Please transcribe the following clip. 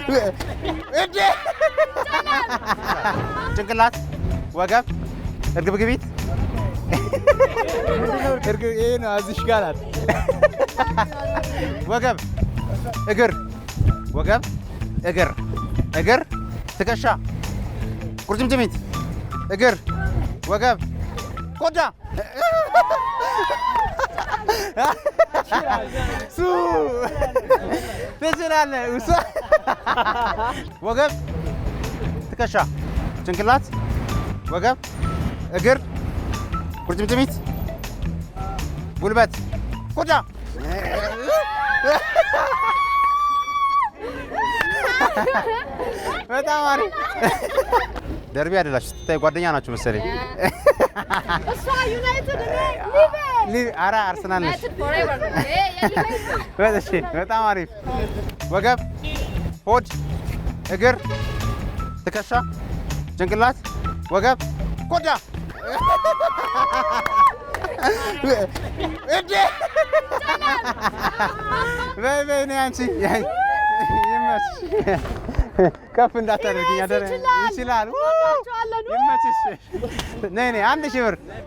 እንዴ ጭንቅላት ወገብ እርግብግቢት ይሄ ነው እዚህ ጋር ናት። ወገብ እግር ወገብ እግር እግር ትከሻ ቁርጭምጭሚት እግር ወገብ ቆዳ ሱ ትችላለህ። ወገብ ትከሻ ጭንቅላት ወገብ እግር ቁርጭምጭሚት ጉልበት ቆዳ በጣም አሪፍ። ደርቢ አይደላችሁ ስታይ ጓደኛ ናችሁ መሰለኝ። እሷ ዩናይትድ ኧረ አርሰናል ነች። በጣም አሪፍ። ወገብ ሆድ እግር ትከሻ ጭንቅላት ወገብ ቆዳ እንዴ በይ በይ ነይ አንቺ ይመችሽ። ከፍ እንዳታደርግኝ አደረ። ይችላል። ይመችሽ። ነይ ነይ 1000 ብር